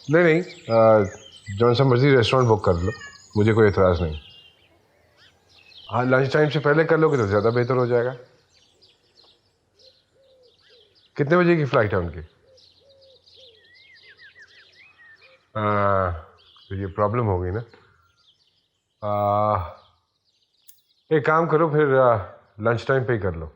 नहीं नहीं, जौन सा मर्जी रेस्टोरेंट बुक कर लो, मुझे कोई एतराज़ नहीं। हाँ, लंच टाइम से पहले कर लोगे तो ज़्यादा बेहतर हो जाएगा। कितने बजे की फ़्लाइट है उनकी? तो ये प्रॉब्लम हो गई ना। एक काम करो फिर, लंच टाइम पे ही कर लो।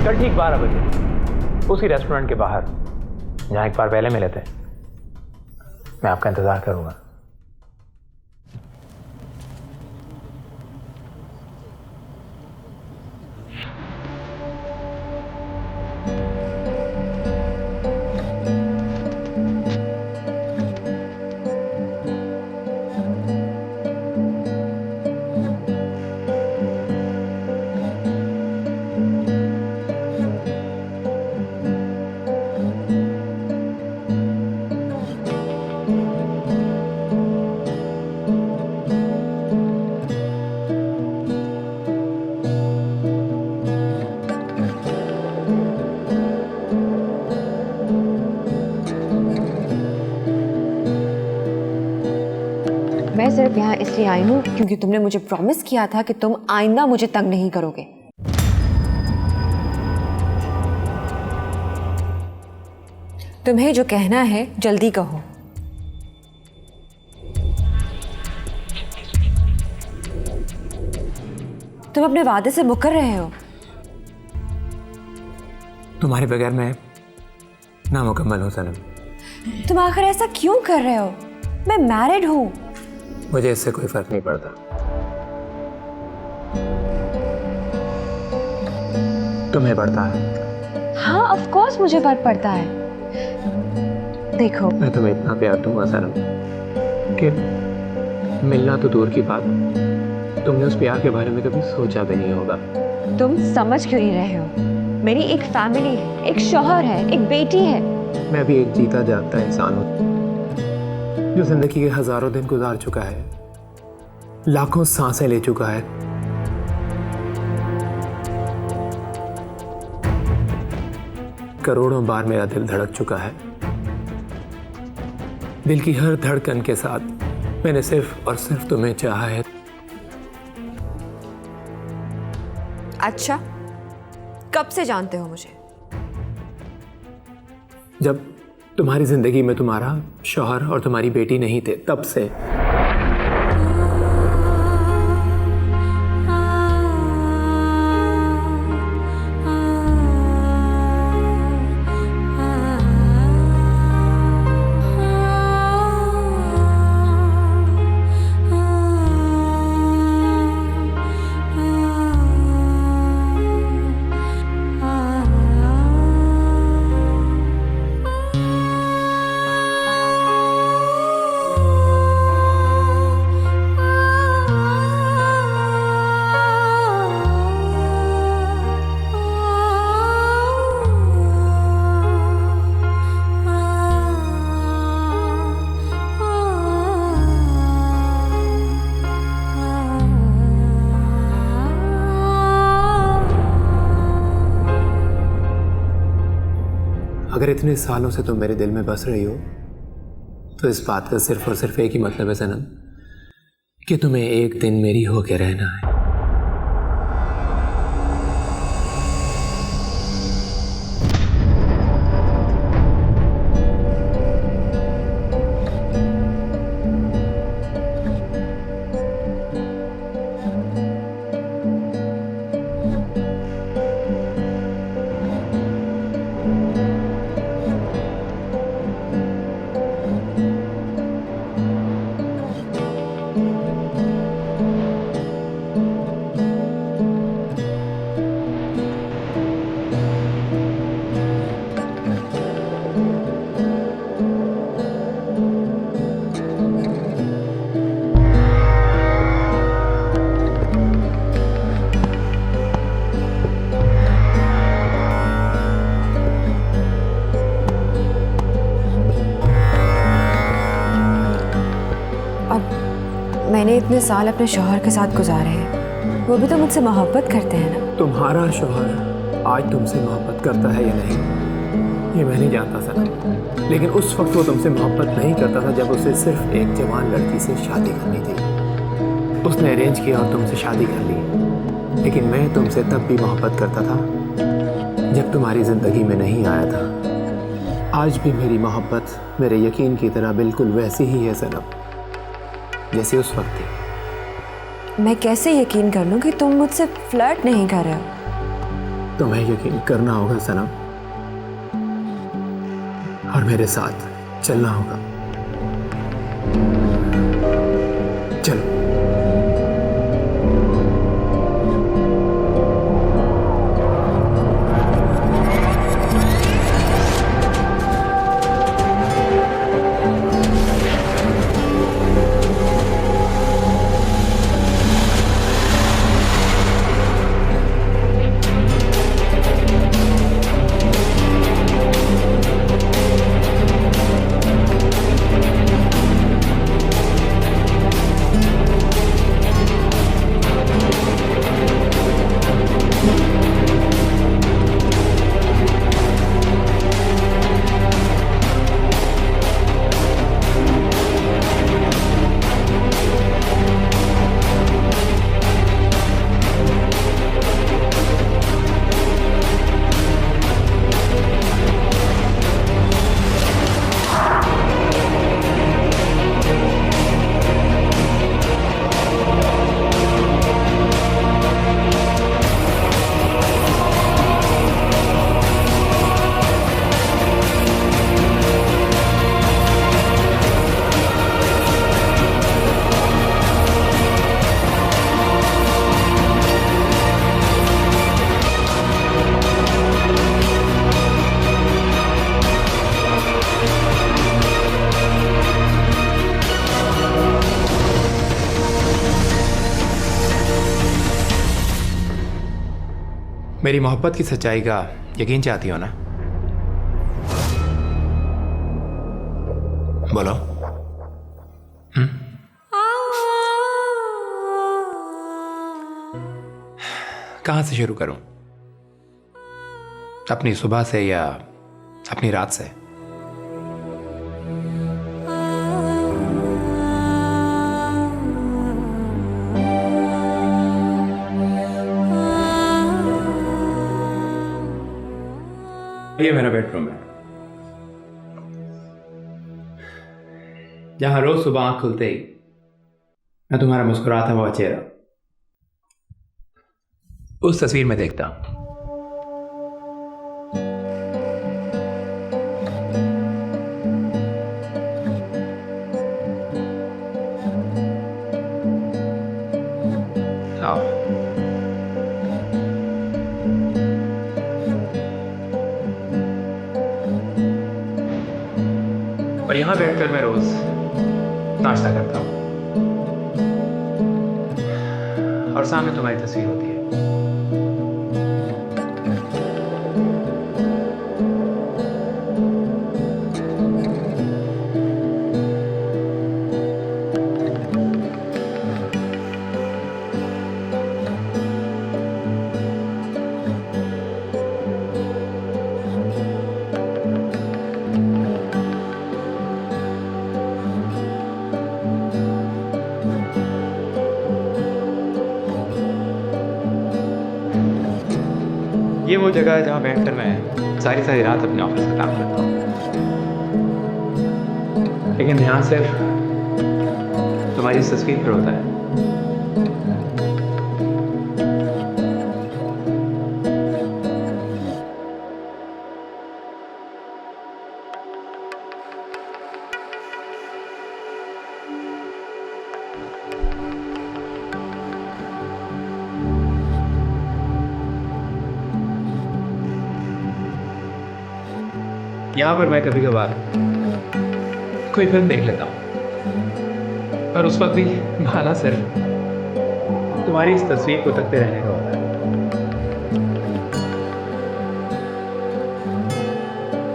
कल ठीक 12 बजे उसी रेस्टोरेंट के बाहर जहां एक बार पहले मिले थे, मैं आपका इंतजार करूंगा। मैं सिर्फ यहाँ इसलिए आई हूँ क्योंकि तुमने मुझे प्रॉमिस किया था कि तुम आइंदा मुझे तंग नहीं करोगे। तुम्हें जो कहना है जल्दी कहो। तुम अपने वादे से मुकर रहे हो। तुम्हारे बगैर मैं नामुकम्मल हूं सनम। तुम आखिर ऐसा क्यों कर रहे हो? मैं मैरिड हूँ। मुझे इससे कोई फर्क नहीं पड़ता। तुम्हें पड़ता है। हाँ, ऑफ कोर्स मुझे फर्क पड़ता है। देखो, मैं तुम्हें इतना प्यार दूंगा सनम कि मिलना तो दूर की बात, तुमने उस प्यार के बारे में कभी सोचा भी नहीं होगा। तुम समझ क्यों नहीं रहे हो? मेरी एक फैमिली है, एक शौहर है, एक बेटी है। मैं भी एक जीता जागता इंसान हूं जो जिंदगी के हजारों दिन गुजार चुका है, लाखों सांसें ले चुका है, करोड़ों बार मेरा दिल धड़क चुका है। दिल की हर धड़कन के साथ मैंने सिर्फ और सिर्फ तुम्हें चाहा है। अच्छा, कब से जानते हो मुझे? जब तुम्हारी जिंदगी में तुम्हारा शौहर और तुम्हारी बेटी नहीं थे, तब से। अगर इतने सालों से तुम मेरे दिल में बस रही हो तो इस बात का सिर्फ और सिर्फ एक ही मतलब है सनम, कि तुम्हें एक दिन मेरी होके रहना है। मैंने इतने साल अपने शौहर के साथ गुजारे हैं, वो भी तो मुझसे मोहब्बत करते हैं ना। तुम्हारा शौहर आज तुमसे मोहब्बत करता है या नहीं ये मैं नहीं जानता सनम, लेकिन उस वक्त वो तुमसे मोहब्बत नहीं करता था जब उसे सिर्फ एक जवान लड़की से शादी करनी थी। उसने अरेंज किया और तुमसे शादी कर ली, लेकिन मैं तुमसे तब भी मोहब्बत करता था जब तुम्हारी ज़िंदगी में नहीं आया था। आज भी मेरी मोहब्बत मेरे यकीन की तरह बिल्कुल वैसी ही है सनम, जैसे उस वक्त थी। मैं कैसे यकीन कर लूँ कि तुम मुझसे फ्लर्ट नहीं कर रहे हो? तुम्हें यकीन करना होगा सनम, और मेरे साथ चलना होगा। चलो। मेरी मोहब्बत की सच्चाई का यकीन चाहती हो ना? बोलो। कहाँ से शुरू करूं? अपनी सुबह से या अपनी रात से? ये मेरा बेडरूम है, जहां रोज सुबह आंख खुलते ही मैं तुम्हारा मुस्कुराता हुआ चेहरा उस तस्वीर में देखता हूं। आओ। और यहां बैठकर मैं रोज नाश्ता करता हूं और सामने तुम्हारी तस्वीर होती है। ये वो जगह है जहाँ बैठकर मैं सारी सारी रात अपने ऑफिस का काम करता हूँ, लेकिन ध्यान सिर्फ तुम्हारी इस तस्वीर पर होता है। यहाँ पर मैं कभी कभार कोई फिल्म देख लेता हूँ, और उस वक्त भी बहाना सिर्फ तुम्हारी इस तस्वीर को तकते रहने का होता है।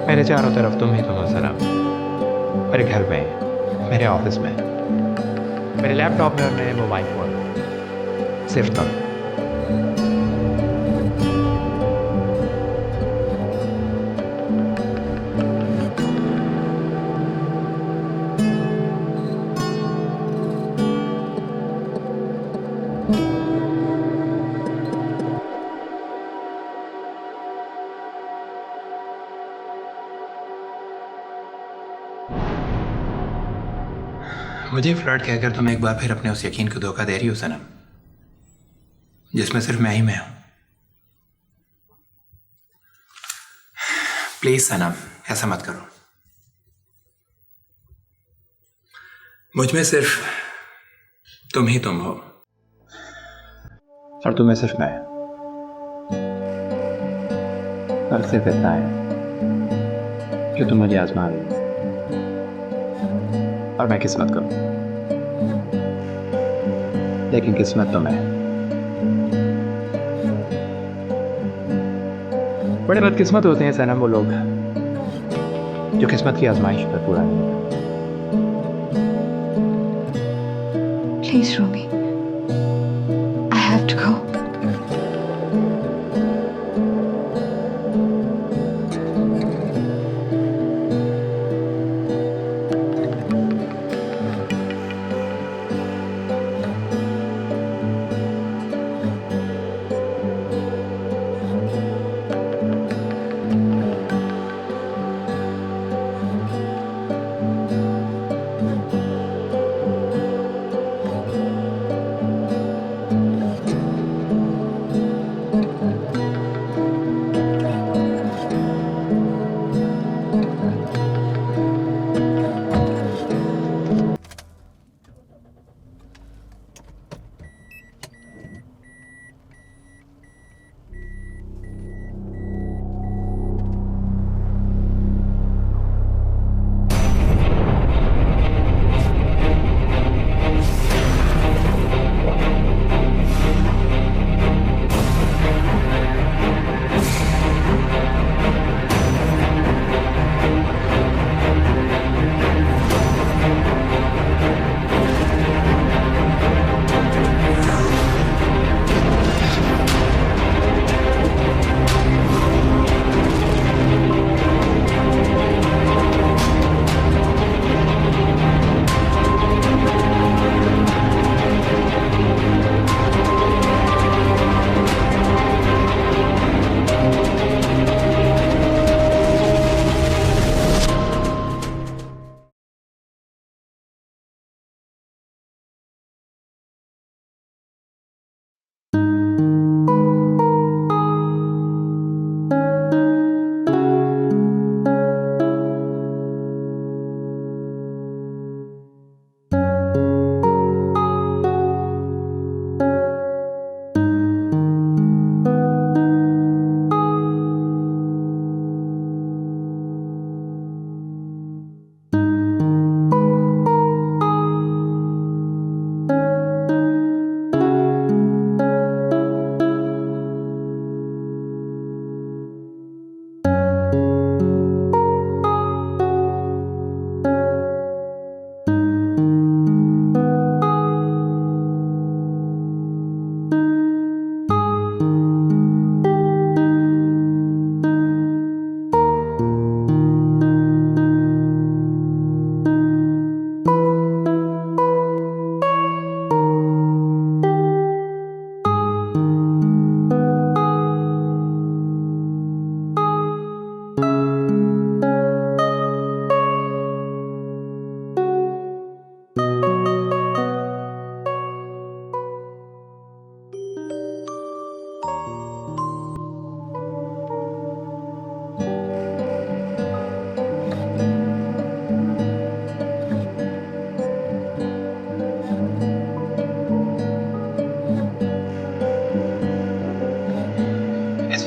मेरे चारों तरफ तुम ही तुम हो सनम, मेरे घर में, मेरे ऑफिस में, मेरे लैपटॉप में और मेरे मोबाइल फ़ोन में, सिर्फ तुम। मुझे फ्लर्ट कहकर तुम एक बार फिर अपने उस यकीन को धोखा दे रही हो सनम, जिसमें सिर्फ मैं ही मैं हूं। प्लीज सनम, ऐसा मत करो। मुझ में सिर्फ तुम ही तुम हो और तुम्हें सिर्फ मैं। और सिर्फ इतना है कि तुम मुझे आजमा रही हो और मैं किस्मत को, लेकिन किस्मत तो मैं। बड़े बदकिस्मत होते हैं सनम वो लोग जो किस्मत की आजमाइश पर पूरा नहीं होते। Please, Romy. I have to go.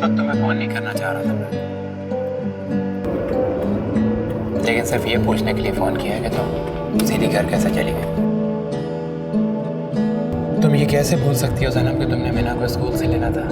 वक्त तो मैं फ़ोन नहीं करना चाह रहा था, लेकिन सिर्फ ये पूछने के लिए फ़ोन किया है कि तुम सीधी घर कैसे चली गई। तुम ये कैसे भूल सकती हो सनम कि तुमने मीना को स्कूल से लेना था।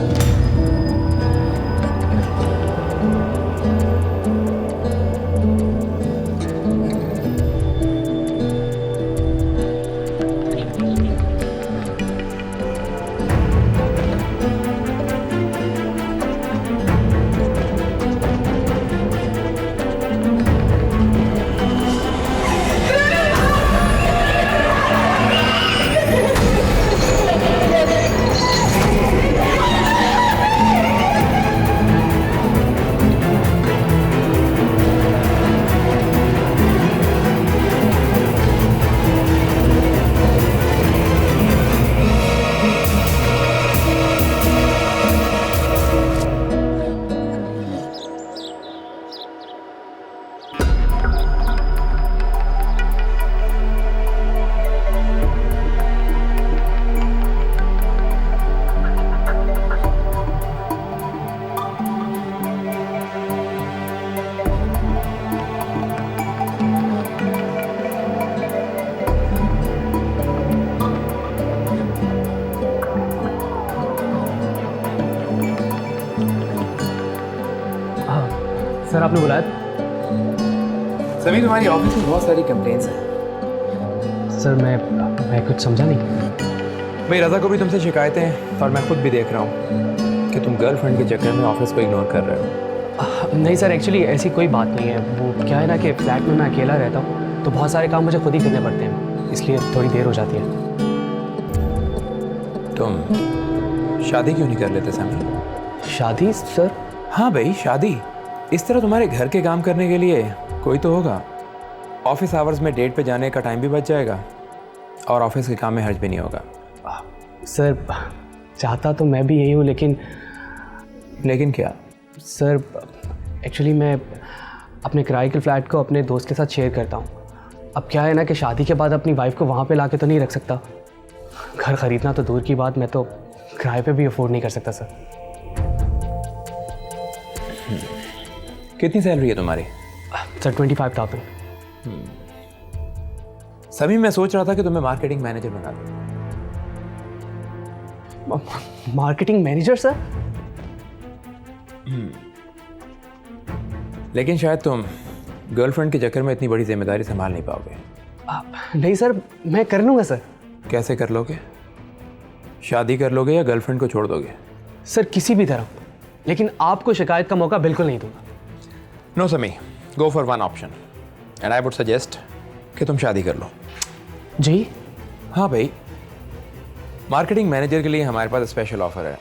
सर आपने बुलाया? सभी तुम्हारी ऑफिस में बहुत सारी कंप्लेंट्स हैं। सर मैं कुछ समझा नहीं। भाई रज़ा को भी तुमसे शिकायतें हैं और मैं खुद भी देख रहा हूँ कि तुम गर्लफ्रेंड के चक्कर में ऑफिस को इग्नोर कर रहे हो। नहीं सर, एक्चुअली ऐसी कोई बात नहीं है। वो क्या है ना कि फ्लैट में मैं अकेला रहता हूँ तो बहुत सारे काम मुझे खुद ही करने पड़ते हैं, इसलिए थोड़ी देर हो जाती है। तुम शादी क्यों नहीं कर लेते समी? शादी सर? हाँ भाई शादी। इस तरह तुम्हारे घर के काम करने के लिए कोई तो होगा। ऑफिस आवर्स में डेट पे जाने का टाइम भी बच जाएगा और ऑफिस के काम में हर्ज भी नहीं होगा। सर चाहता तो मैं भी यही हूँ, लेकिन क्या? सर एक्चुअली मैं अपने किराए के फ्लैट को अपने दोस्त के साथ शेयर करता हूँ। अब क्या है ना कि शादी के बाद अपनी वाइफ को वहाँ पे लाके तो नहीं रख सकता। घर ख़रीदना तो दूर की बात, मैं तो किराए पे भी अफोर्ड नहीं कर सकता सर। कितनी सैलरी है तुम्हारी? सर 25,000। सभी मैं सोच रहा था कि तुम्हें मार्केटिंग मैनेजर बना दूं। Marketing manager sir? लेकिन शायद तुम गर्लफ्रेंड के चक्कर में इतनी बड़ी जिम्मेदारी संभाल नहीं पाओगे। नहीं सर, मैं कर लूँगा सर। कैसे कर लोगे? शादी कर लोगे या गर्लफ्रेंड को छोड़ दोगे? सर किसी भी तरह, लेकिन आपको शिकायत का मौका बिल्कुल नहीं दूंगा। नो समी, go for one option and I would suggest कि तुम शादी कर लो। जी? हाँ भाई, मार्केटिंग मैनेजर के लिए हमारे पास स्पेशल ऑफर है।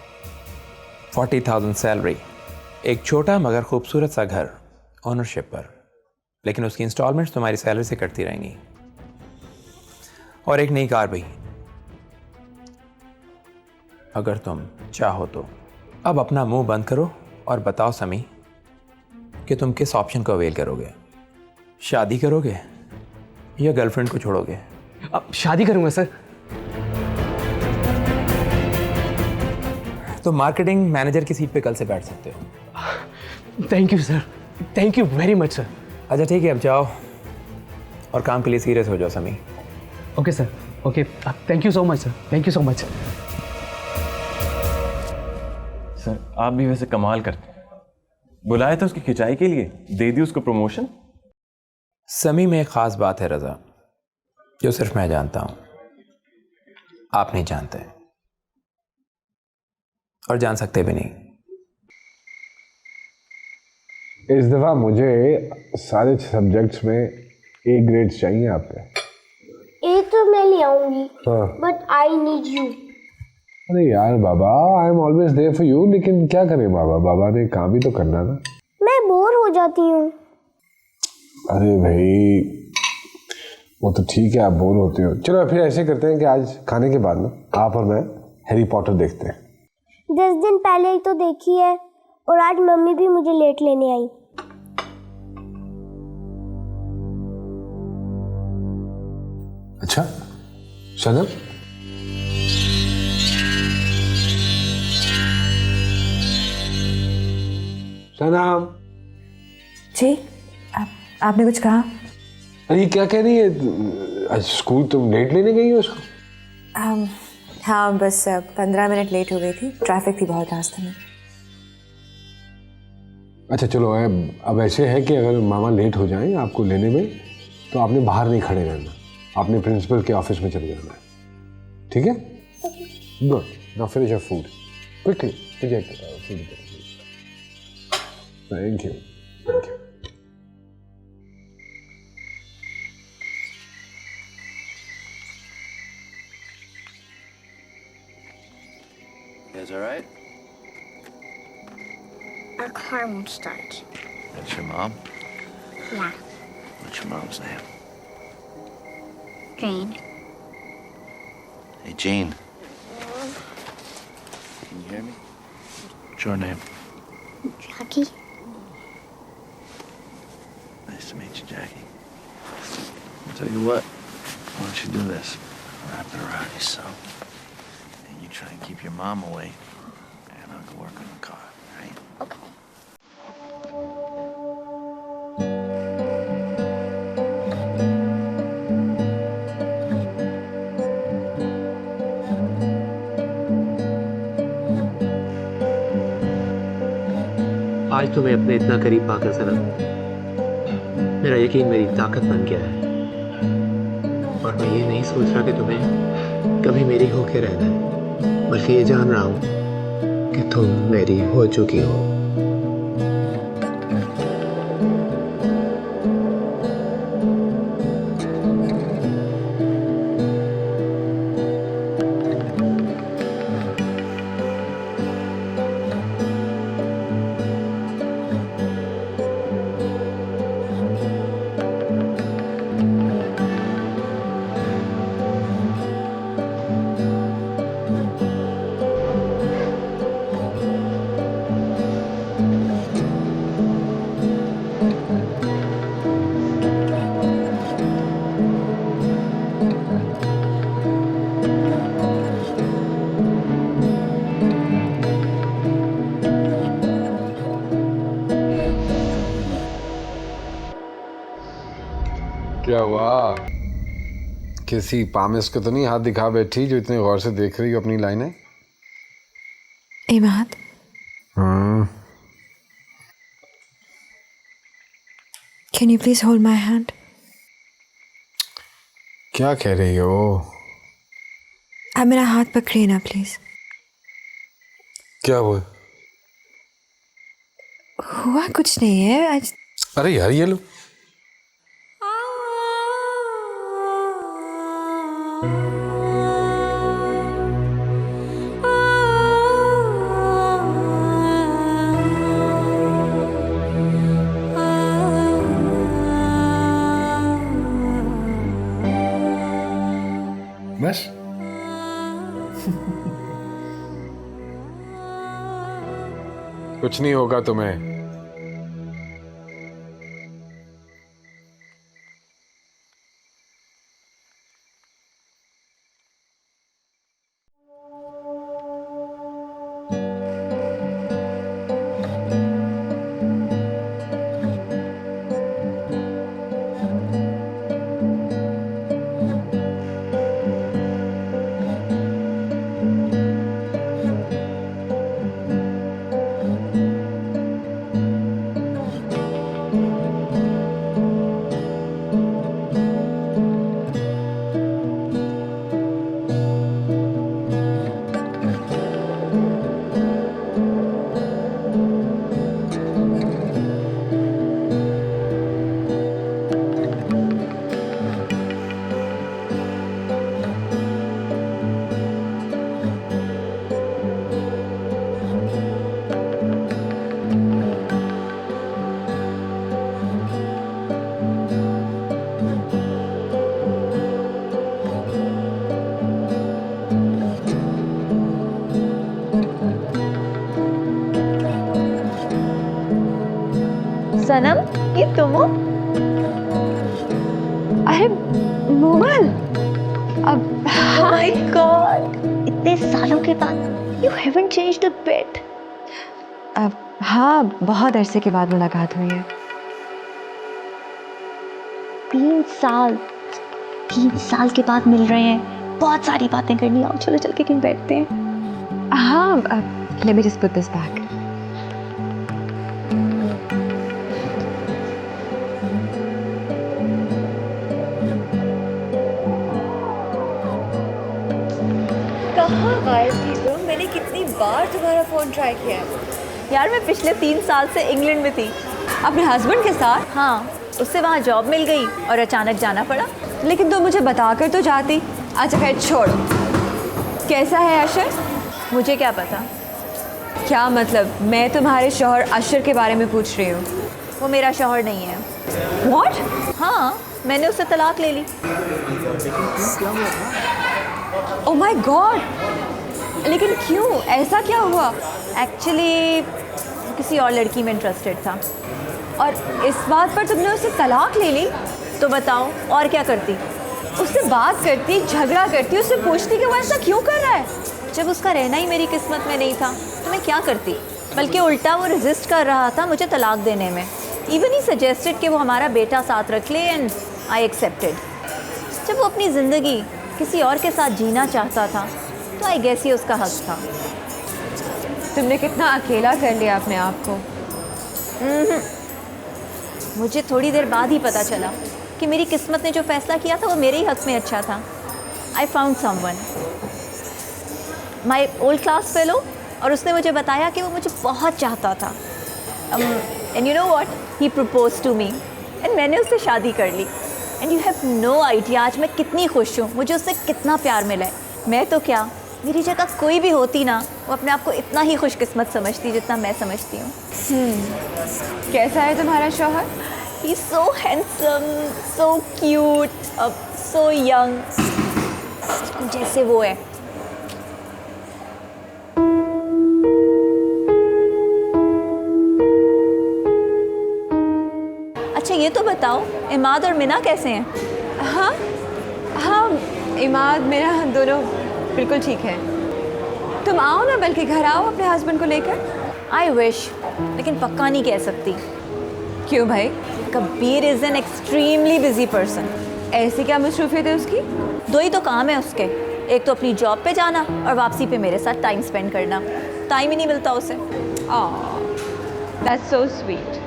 40,000 सैलरी, एक छोटा मगर खूबसूरत सा घर ओनरशिप पर, लेकिन उसकी इंस्टॉलमेंट्स तुम्हारी सैलरी से कटती रहेंगी, और एक नई कार भी। अगर तुम चाहो तो अब अपना मुंह बंद करो और बताओ समी कि तुम किस ऑप्शन को अवेल करोगे। शादी करोगे या गर्लफ्रेंड को छोड़ोगे? अब शादी करूंगा सर। तो मार्केटिंग मैनेजर की सीट पे कल से बैठ सकते हो। Thank you sir, thank you very much sir. अच्छा ठीक है, अब जाओ और काम के लिए सीरियस हो जाओ समी। Okay sir, okay, thank you so much sir, thank you so much. Sir आप भी वैसे कमाल करते हैं। बुलाया था उसकी खिंचाई के लिए, दे दी उसको प्रमोशन। समी में एक खास बात है रज़ा, जो सिर्फ मैं जानता हूं, आप नहीं जानते और जान सकते भी नहीं। इस दफ़ा मुझे सारे सब्जेक्ट्स में ए ग्रेड्स चाहिए आपके। ए तो मैं ले आऊंगी, हाँ। But I need you. अरे यार बाबा, I am always there for you, लेकिन क्या करें बाबा, बाबा ने काम भी तो करना ना। मैं बोर हो जाती हूँ। अरे भाई वो तो ठीक है, आप बोर होते हो। चलो फिर ऐसे करते हैं कि आज खाने के बाद ना आप और मैं हैरी पॉटर देखते हैं। 10 दिन पहले ही तो देखी है, और आज मम्मी भी मुझे लेट लेने आई। अच्छा सनम, सनम। जी, आपने कुछ कहा? अरे क्या कह रही है? आज स्कूल तुम लेट लेने गई हो उसको? हाँ बस 15 मिनट लेट हो गई थी, ट्रैफिक थी बहुत रास्ते में। अच्छा चलो, अब ऐसे है कि अगर मामा लेट हो जाएं आपको लेने में, तो आपने बाहर नहीं खड़े रहना, आपने प्रिंसिपल के ऑफिस में चले जाना है, ठीक है? Good, now finish your food quickly. Thank you, thank you. Is all right? Our car won't start. That's your mom? Yeah, What's your mom's name? Jane. Hey, Jane. Can you hear me? What's your name? Jackie. Nice to meet you, Jackie. I'll tell you what. Why don't you do this? Wrap it around yourself. And you try and keep your mom away. And I'll go work on the car, right? Okay. आज तुम्हें अपने इतना करीब पाकर सनम, मेरा यकीन मेरी ताकत बन गया है। और मैं ये नहीं सोच रहा कि तुम्हें कभी मेरी होके रहना है, बल्कि ये जान रहा हूँ कि तुम मेरी हो चुकी हो। क्या हुआ? किसी पामिस को तो नहीं हाथ दिखा बैठी जो इतने गौर से देख रही हो अपनी लाइनें? Imad, can you please hold my hand? क्या कह रही हो? आप मेरा हाथ पकड़िए ना प्लीज। क्या हुआ? हुआ कुछ नहीं है आज। अरे यार ये लो। बस कुछ नहीं होगा तुम्हें। सनम, ये तुम हो? अरे मोगल, अब माय गॉड, इतने सालों के बाद you haven't changed a bit. अब हाँ, बहुत अरसे के बाद मुलाकात हुई है। 3 साल के बाद मिल रहे हैं, बहुत सारी बातें करनी। आओ चलो चल के कहीं बैठते हैं। हाँ, let me just put this back. कहाँ गायब थी तुम? मैंने कितनी बार तुम्हारा फोन ट्राई किया है। यार मैं पिछले 3 साल से इंग्लैंड में थी अपने हस्बैंड के साथ? हाँ, उससे वहाँ जॉब मिल गई और अचानक जाना पड़ा। लेकिन तुम मुझे बताकर तो जाती। अच्छा खैर छोड़। कैसा है अशर? मुझे क्या पता। क्या मतलब? मैं तुम्हारे शौहर अशर के बारे में पूछ रही हूँ। वो मेरा शौहर नहीं है। What? हाँ, मैंने उससे तलाक ले ली। Oh my God! लेकिन क्यों? ऐसा क्या हुआ? एक्चुअली किसी और लड़की में इंटरेस्टेड था। और इस बात पर तुमने उससे तलाक ले ली? तो बताओ और क्या करती? उससे बात करती, झगड़ा करती, उससे पूछती कि वो ऐसा क्यों कर रहा है? जब उसका रहना ही मेरी किस्मत में नहीं था तो मैं क्या करती? बल्कि उल्टा वो रेजिस्ट कर रहा था मुझे तलाक देने में। इवन ही सजेस्टेड कि वो हमारा बेटा साथ रख ले एंड आई एक्सेप्टेड। जब वो अपनी ज़िंदगी किसी और के साथ जीना चाहता था तो आई गेस ये उसका हक था। तुमने कितना अकेला कर लिया अपने आप को। मुझे थोड़ी देर बाद ही पता चला कि मेरी किस्मत ने जो फैसला किया था वो मेरे ही हक में अच्छा था। I found someone, my old class fellow, और उसने मुझे बताया कि वो मुझे बहुत चाहता था। And you know what, he propose to me and मैंने उससे शादी कर ली। And you have no idea आज मैं कितनी खुश हूँ, मुझे उससे कितना प्यार मिला है। मैं तो क्या, मेरी जगह कोई भी होती ना, वो अपने आप को इतना ही खुशकिस्मत समझती जितना मैं समझती हूँ। कैसा है तुम्हारा शौहर? He is so handsome, so cute, so young, जैसे वो है। अच्छा ये तो बताओ, इमाद और मिना कैसे हैं? हाँ हाँ, इमाद मेरा दोनों बिल्कुल ठीक है। तुम आओ ना, बल्कि घर आओ अपने हस्बैंड को लेकर। आई विश, लेकिन पक्का नहीं कह सकती। क्यों भाई? Kabir is an extremely busy person. ऐसी क्या मसरूफियत है उसकी? दो ही तो काम है उसके, एक तो अपनी जॉब पे जाना और वापसी पे मेरे साथ टाइम स्पेंड करना। टाइम ही नहीं मिलता उसे। That's so sweet.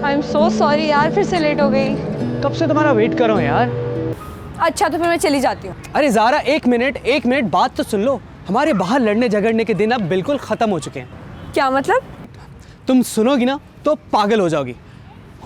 I am so sorry यार, फिर से लेट हो गई। कब से तुम्हारा वेट कर रहा हूँ यार। अच्छा तो फिर मैं चली जाती हूँ। अरे ज़ारा, एक मिनट बात तो सुन लो। हमारे बाहर लड़ने झगड़ने के दिन अब बिल्कुल ख़त्म हो चुके हैं। क्या मतलब? तुम सुनोगी ना तो पागल हो जाओगी।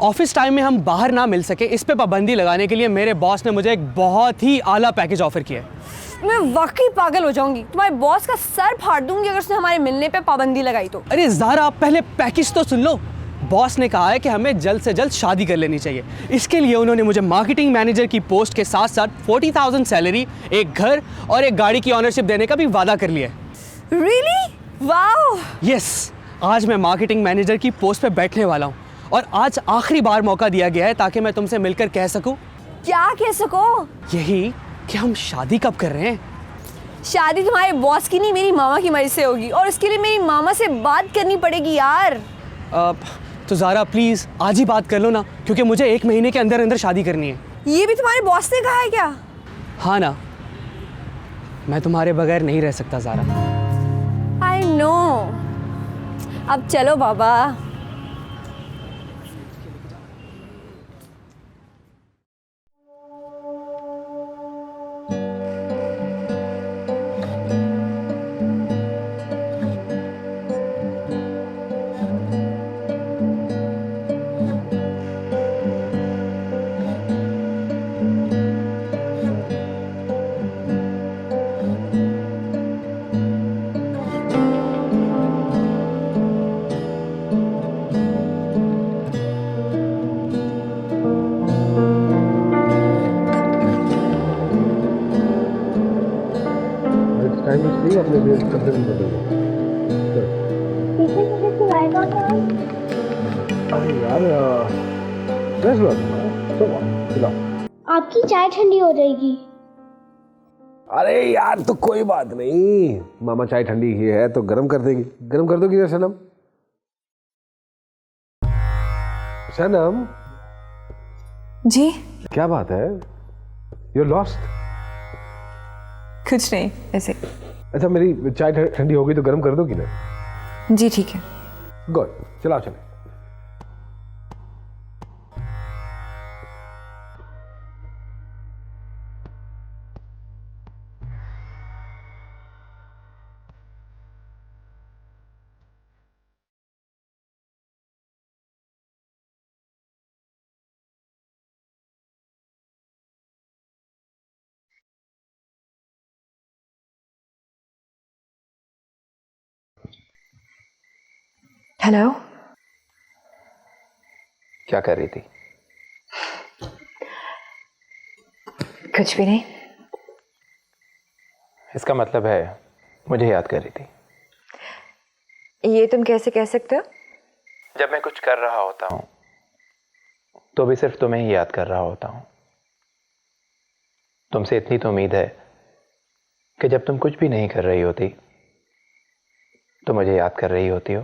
ऑफिस टाइम में हम बाहर ना मिल सके, इस पे पाबंदी लगाने के लिए मेरे बॉस ने मुझे एक बहुत ही आला पैकेज ऑफर किया है। मैं वाकई पागल हो जाऊंगी, तुम्हारे बॉस का सर फाड़ दूंगी अगर उसने हमारे मिलने पे पाबंदी लगाई तो। अरे ज़ारा, आप पहले पैकेज तो सुन लो। बॉस ने कहा है कि हमें जल्द से जल्द शादी कर लेनी चाहिए। इसके लिए उन्होंने मुझे मार्केटिंग मैनेजर की पोस्ट के साथ साथ 40,000 सैलरी, एक घर और एक गाड़ी की ऑनरशिप देने का भी वादा कर लिया है। रियली? वाओ! यस, आज मैं मार्केटिंग मैनेजर की पोस्ट पे बैठने वाला हूँ और आज आखिरी बार मौका दिया गया है ताकि मैं तुमसे मिलकर कह सकूँ। क्या कह सको? यही कि हम शादी कब कर रहे हैं। शादी तुम्हारे बॉस की नहीं, मेरी मामा की मर्जी से होगी, और उसके लिए मेरी मामा से बात करनी पड़ेगी यार। तो ज़ारा प्लीज़ आज ही बात कर लो ना, क्योंकि मुझे 1 महीने के अंदर अंदर शादी करनी है। ये भी तुम्हारे बॉस ने कहा है क्या? हाँ ना, मैं तुम्हारे बगैर नहीं रह सकता ज़ारा। I know. अब चलो बाबा। अपने लिए कपड़े भी बदल यार, फ्रेश हुआ तुम्हारा, चलो आपकी चाय ठंडी हो जाएगी। अरे यार तो कोई बात नहीं, मामा चाय ठंडी ही है तो गर्म कर देगी। गर्म कर दोगी ना सनम? सनम जी? क्या बात है, यू लॉस्ट? कुछ नहीं ऐसे। अच्छा, मेरी चाय ठंडी होगी तो गर्म कर दोगी ना? जी ठीक है। गुड, चलाओ चले। हेलो। क्या कर रही थी? कुछ भी नहीं। इसका मतलब है मुझे याद कर रही थी। ये तुम कैसे कह सकते हो? जब मैं कुछ कर रहा होता हूँ तो भी सिर्फ तुम्हें ही याद कर रहा होता हूँ। तुमसे इतनी तो उम्मीद है कि जब तुम कुछ भी नहीं कर रही होती तो मुझे याद कर रही होती हो।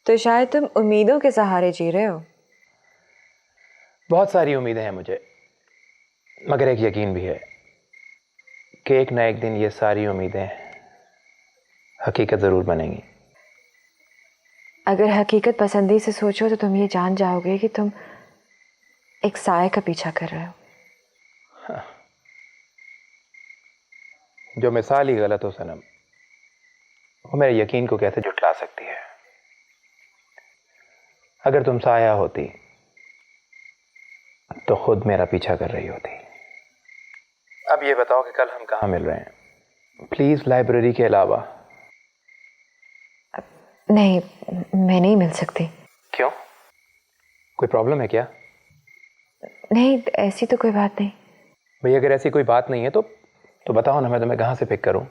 तो शायद तुम उम्मीदों के सहारे जी रहे हो। बहुत सारी उम्मीदें हैं मुझे, मगर एक यकीन भी है कि एक ना एक दिन ये सारी उम्मीदें हकीकत ज़रूर बनेंगी। अगर हकीकत पसंदी से सोचो तो तुम ये जान जाओगे कि तुम एक साए का पीछा कर रहे हो। हाँ। जो मिसाल ही गलत हो सनम, वो मेरे यकीन को कैसे झुठला सकती है। अगर तुम साया होती तो खुद मेरा पीछा कर रही होती। अब ये बताओ कि कल हम कहाँ मिल रहे हैं? प्लीज लाइब्रेरी के अलावा। नहीं, मैं नहीं मिल सकती। क्यों? कोई प्रॉब्लम है क्या? नहीं, ऐसी तो कोई बात नहीं। भाई अगर ऐसी कोई बात नहीं है तो बताओ ना, मैं तुम्हें कहाँ से पिक करूं?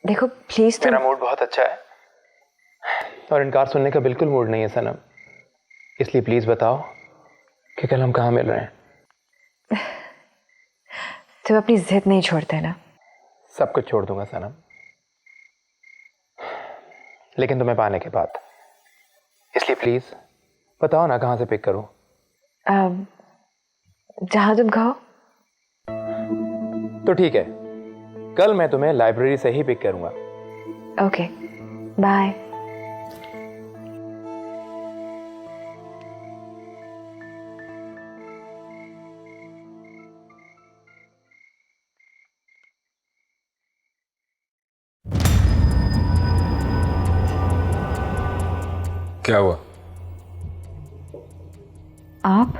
देखो प्लीज। मेरा मूड बहुत अच्छा है और इनकार सुनने का बिल्कुल मूड नहीं है सनम, इसलिए प्लीज बताओ कि कल हम कहाँ मिल रहे हैं। तुम अपनी जिद नहीं छोड़ते ना? सब कुछ छोड़ दूंगा सनम, लेकिन तुम्हें पाने के बाद। इसलिए प्लीज बताओ ना कहाँ से पिक करूं। जहां तुम कहो। तो ठीक है, कल मैं तुम्हें लाइब्रेरी से ही पिक करूंगा। Okay, bye. क्या हुआ? आप?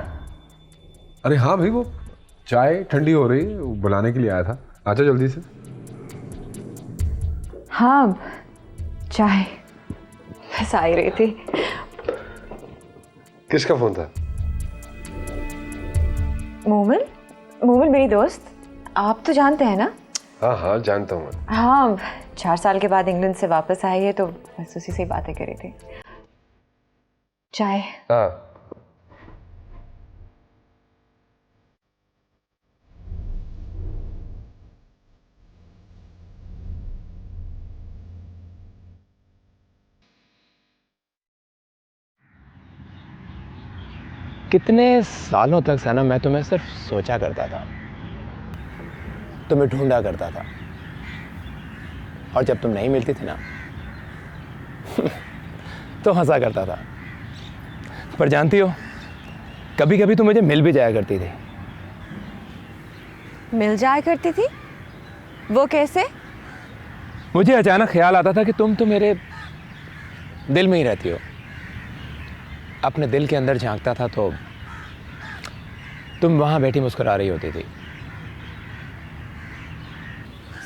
अरे हाँ भाई, वो चाय ठंडी हो रही है, बुलाने के लिए आया था। आजा जल्दी से। हाँ, चाय बस आ ही रही थी। किसका फोन था? मोमिन। मोमिन मेरी दोस्त, आप तो जानते हैं ना? हाँ हाँ जानता हूँ मैं। हाँ, 4 साल के बाद इंग्लैंड से वापस आई है तो बस उसी से ही बातें करी थी। चाय। हाँ कितने सालों तक सनम मैं तुम्हें सिर्फ सोचा करता था, तुम्हें ढूंढा करता था, और जब तुम नहीं मिलती थी ना तो हंसा करता था। पर जानती हो, कभी कभी तो मुझे मिल भी जाया करती थी। मिल जाया करती थी? वो कैसे? मुझे अचानक ख्याल आता था कि तुम तो मेरे दिल में ही रहती हो। अपने दिल के अंदर झांकता था तो तुम वहां बैठी मुस्कुरा रही होती थी।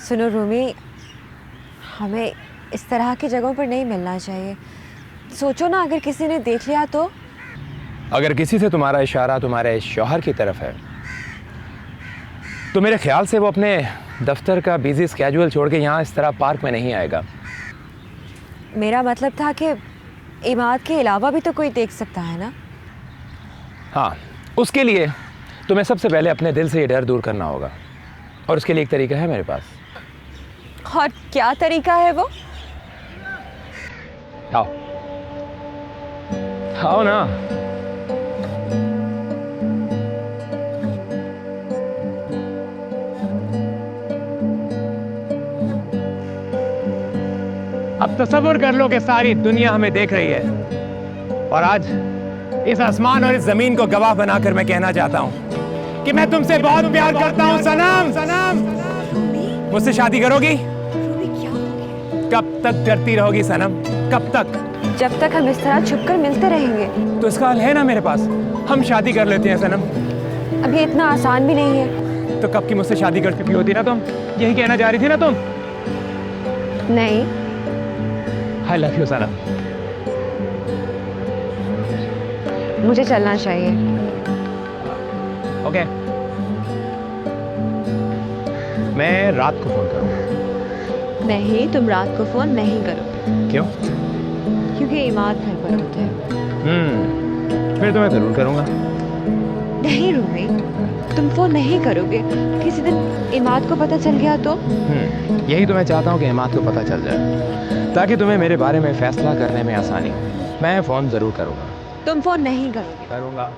सुनो रूमी, हमें इस तरह की जगहों पर नहीं मिलना चाहिए। सोचो ना, अगर किसी ने देख लिया तो? अगर किसी से तुम्हारा इशारा तुम्हारे शौहर की तरफ है तो मेरे ख्याल से वो अपने दफ्तर का बिजी स्केड्यूल छोड़ के यहाँ इस तरह पार्क में नहीं आएगा। मेरा मतलब था कि इमाद के अलावा भी तो कोई देख सकता है ना? हाँ, उसके लिए तुम्हें सबसे पहले अपने दिल से ये डर दूर करना होगा, और उसके लिए एक तरीका है मेरे पास। और क्या तरीका है वो? आओ आओ ना। अब तसव्वुर कर लो कि सारी दुनिया हमें देख रही है, और आज इस आसमान और इस जमीन को गवाह बनाकर मैं कहना चाहता हूं कि मैं तुमसे बहुत प्यार करता हूं सनम। सनम, मुझसे शादी करोगी? कब तक डरती रहोगी सनम, कब तक? जब तक हम इस तरह छुपकर मिलते रहेंगे। तो इसका हल है ना मेरे पास, हम शादी कर लेते हैं सनम। अब ये इतना आसान भी नहीं है। तो कब की मुझसे शादी कर चुकी होती ना तुम? यही कहना चाह रही थी ना तुम? नहीं। आई लव यू सनम। मुझे चलना चाहिए। ओके, मैं रात को फोन करूंगा। नहीं, तुम रात को फ़ोन नहीं करो क्यों? क्योंकि इमाद घर पर होते हैं। फिर तो मैं ज़रूर करूँगा। नहीं रूमी, तुम फ़ोन नहीं करोगे, किसी दिन इमाद को पता चल गया तो? यही तो मैं चाहता हूँ कि इमाद को पता चल जाए, ताकि तुम्हें मेरे बारे में फ़ैसला करने में आसानी हो। मैं फ़ोन ज़रूर करूँगा। तुम फ़ोन नहीं करोगे। करूँगा।